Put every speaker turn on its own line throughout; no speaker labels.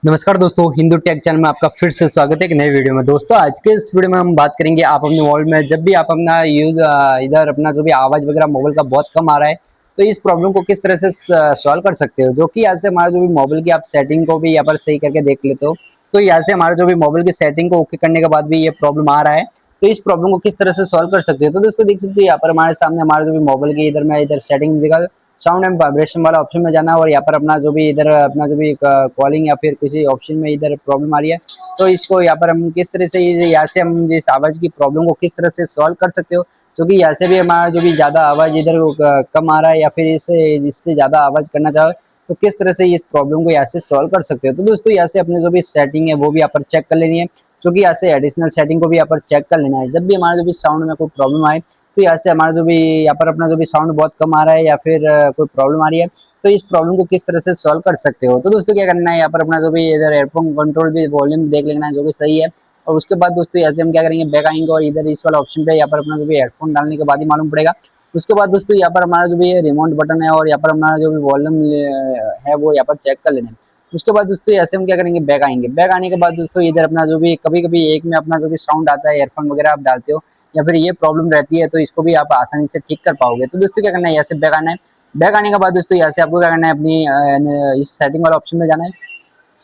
नमस्कार दोस्तों, Hindu take channel में आपका फिर से स्वागत है एक नई वीडियो में। दोस्तों आज के इस वीडियो में हम बात करेंगे आप अपने मोबाइल में जब भी आप अपना यूज इधर अपना जो भी आवाज़ वगैरह मोबाइल का बहुत कम आ रहा है, तो इस प्रॉब्लम को किस तरह से सॉल्व कर सकते हो। जो कि यहाँ से हमारा जो भी मोबाइल की आप सेटिंग को भी यहाँ पर सही करके देख लेते हो, तो यहाँ से हमारा जो भी मोबाइल की सेटिंग को ओके करने के बाद भी ये प्रॉब्लम आ रहा है, तो इस प्रॉब्लम को किस तरह से सॉल्व कर सकते हो। तो दोस्तों देख सकते हो यहाँ पर हमारे सामने हमारा जो भी मोबाइल की इधर मैं इधर सेटिंग दिखा, साउंड एंड वाइब्रेशन वाला ऑप्शन में जाना है और यहाँ पर अपना जो भी इधर अपना जो भी कॉलिंग या फिर किसी ऑप्शन में इधर प्रॉब्लम आ रही है, तो इसको यहाँ पर हम किस तरह से यहाँ से हम इस आवाज़ की प्रॉब्लम को किस तरह से सॉल्व कर सकते हो। क्योंकि यहाँ से भी हमारा जो भी ज़्यादा आवाज़ इधर कम आ रहा है या फिर इससे ज़्यादा आवाज़ करना चाहो, तो किस तरह से इस प्रॉब्लम को यहाँ से सॉल्व कर सकते हो। तो दोस्तों यहाँ से अपने जो भी सेटिंग है वो भी यहाँ पर चेक कर लेनी है, क्योंकि यहाँ से एडिशनल सेटिंग को भी यहाँ पर चेक कर लेना है। जब भी हमारा जो भी साउंड में कोई प्रॉब्लम आए, तो यहाँ से हमारा जो भी यहाँ पर अपना जो भी साउंड बहुत कम आ रहा है या फिर कोई प्रॉब्लम आ रही है, तो इस प्रॉब्लम को किस तरह से सॉल्व कर सकते हो। तो दोस्तों क्या करना है, यहाँ पर अपना जो भी इधर हेडफोन कंट्रोल भी वॉल्यूम देख लेना है जो भी सही है। और उसके बाद दोस्तों यहाँ से हम क्या करेंगे, बैक आएंगे और इधर इस वाला ऑप्शन पे यहाँ पर अपना जो भी हेडफोन डालने के बाद ही मालूम पड़ेगा। उसके बाद दोस्तों यहाँ पर हमारा जो भी रिमोट बटन है और यहाँ पर हमारा जो भी वॉल्यूम है वो यहाँ पर चेक कर लेना है। उसके बाद दोस्तों ऐसे हम क्या करेंगे, बैक आएंगे। बैक आने के बाद दोस्तों इधर अपना जो भी कभी कभी एक में अपना जो भी साउंड आता है, ईयरफोन वगैरह आप डालते हो या फिर ये प्रॉब्लम रहती है, तो इसको भी आप आसानी से ठीक कर पाओगे। तो दोस्तों क्या करना है, यहाँ से बैक आना है। बैक आने के बाद दोस्तों यहाँ से आपको क्या करना है, अपनी इस सेटिंग वाला ऑप्शन में जाना है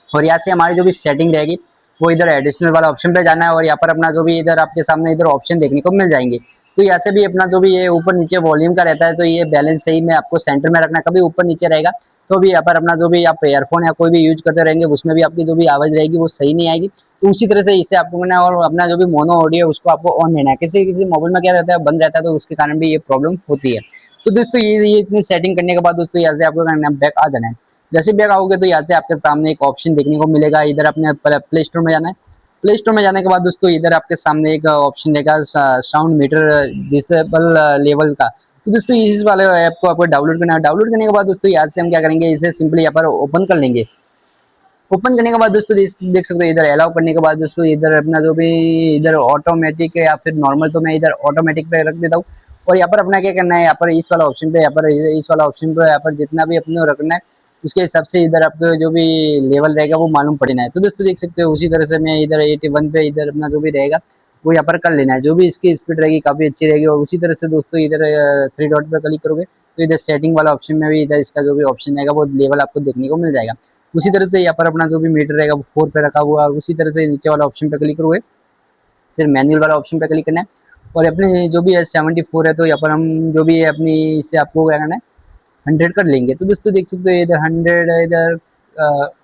और यहाँ से हमारी जो भी सेटिंग रहेगी वो इधर एडिशनल वाला ऑप्शन पे जाना है और यहाँ पर अपना जो भी इधर आपके सामने इधर ऑप्शन देखने को मिल जाएंगे। तो यहाँ से भी अपना जो भी ये ऊपर नीचे वॉल्यूम का रहता है, तो ये बैलेंस सही में आपको सेंटर में रखना है। कभी ऊपर नीचे रहेगा तो भी यहाँ पर अपना जो भी आप ईयरफोन या कोई भी यूज करते रहेंगे उसमें भी आपकी जो भी आवाज़ रहेगी वो सही नहीं आएगी। तो उसी तरह से इसे आपको करना है और अपना जो भी मोनो ऑडियो उसको आपको ऑन देना है। किसी किसी मोबाइल में क्या रहता है, बंद रहता है, तो उसके कारण भी ये प्रॉब्लम होती है। तो दोस्तों ये इतनी सेटिंग करने के बाद दोस्तों यहाँ से आपको करना है, बैक आ जाना है। जैसे बैक आओगे तो यहाँ से आपके सामने एक ऑप्शन देखने को मिलेगा, इधर अपने प्ले स्टोर में जाना है। प्ले स्टोर में जाने के बाद दोस्तों इधर आपके सामने एक ऑप्शन देगा साउंड मीटर डिसेबल लेवल का। तो दोस्तों इस वाले ऐप को आपको डाउनलोड करना है। डाउनलोड करने के बाद दोस्तों यहाँ से हम क्या करेंगे, इसे सिंपली यहाँ पर ओपन कर लेंगे। ओपन करने के बाद दोस्तों देख सकते हो इधर अलाउ करने के बाद दोस्तों इधर अपना जो भी इधर ऑटोमेटिक या फिर नॉर्मल, तो मैं इधर ऑटोमेटिक पे रख देता हूँ। और यहाँ पर अपना क्या करना है, यहाँ पर इस वाला ऑप्शन पे यहाँ पर इस वाला ऑप्शन पे यहाँ पर जितना भी अपने रखना है उसके हिसाब से इधर आपको जो भी लेवल रहेगा वो मालूम पड़ना है। तो दोस्तों देख सकते हो उसी तरह से मैं इधर 81 पे इधर अपना जो भी रहेगा वो यहाँ पर कर लेना है। जो भी इसकी स्पीड रहेगी काफ़ी अच्छी रहेगी। और उसी तरह से दोस्तों इधर 3 डॉट पे क्लिक करोगे तो इधर सेटिंग वाला ऑप्शन में भी इधर इसका जो भी ऑप्शन रहेगा वो लेवल आपको देखने को मिल जाएगा। उसी तरह से यहाँ पर अपना जो भी मीटर रहेगा वो 4 पे रखा हुआ है। उसी तरह से नीचे वाला ऑप्शन पे क्लिक करोगे, फिर मैनुअल वाला ऑप्शन पे क्लिक करना है और अपने जो भी है 74 है, तो यहाँ पर हम जो भी है अपनी इससे आपको क्या करना है 100 कर लेंगे। तो दोस्तों देख सकते हो इधर 100 इधर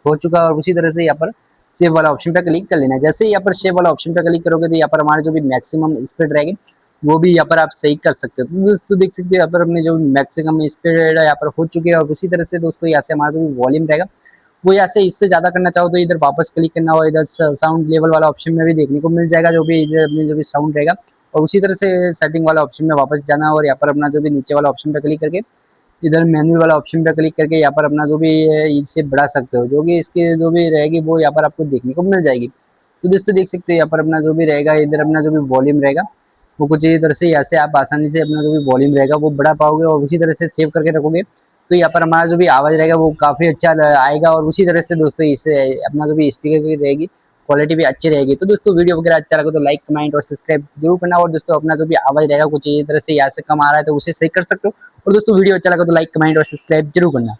हो चुका है। और उसी तरह से यहाँ पर सेव वाला ऑप्शन पे क्लिक कर लेना है। जैसे ही यहाँ पर सेव वाला ऑप्शन पे क्लिक करोगे तो यहाँ पर हमारे जो भी मैक्सिमम स्पीड रहेगी वो भी यहाँ पर आप सही कर सकते हो। तो दोस्तों देख सकते हो यहाँ पर अपने जो मैक्सिमम स्पीड यहाँ पर हो चुकी है। और उसी तरह से दोस्तों यहाँ से हमारा जो भी वॉल्यूम रहेगा वो यहाँ से इससे ज़्यादा करना चाहो तो इधर वापस क्लिक करना और इधर साउंड लेवल वाला ऑप्शन में भी देखने को मिल जाएगा जो भी इधर अपने जो भी साउंड रहेगा। और उसी तरह से सेटिंग वाला ऑप्शन में वापस जाना और यहाँ पर अपना जो भी नीचे वाला ऑप्शन पे क्लिक करके इधर मेन्यू वाला ऑप्शन पे क्लिक करके यहाँ पर अपना जो भी है इसे बढ़ा सकते हो, जो कि इसकी जो भी रहेगी वो यहाँ पर आपको देखने को मिल जाएगी। तो दोस्तों देख सकते हो यहाँ पर अपना जो भी रहेगा इधर अपना जो भी वॉल्यूम रहेगा वो कुछ इस तरह से यहाँ से आप आसानी से अपना जो भी वॉल्यूम रहेगा वो बढ़ा पाओगे। और उसी तरह से सेव करके रखोगे तो यहाँ पर हमारा जो भी आवाज़ रहेगा वो काफ़ी अच्छा आएगा। और उसी तरह से दोस्तों इससे अपना जो भी स्पीकर की रहेगी क्वालिटी भी अच्छी रहेगी। तो दोस्तों वीडियो वगैरह अच्छा लगे तो लाइक कमेंट और सब्सक्राइब जरूर करना। और दोस्तों अपना जो भी आवाज़ रहेगा कुछ इस तरह से यहाँ से कम आ रहा है तो उसे सही कर सकते हो। और दोस्तों वीडियो अच्छा लगा तो लाइक कमेंट और सब्सक्राइब जरूर करना।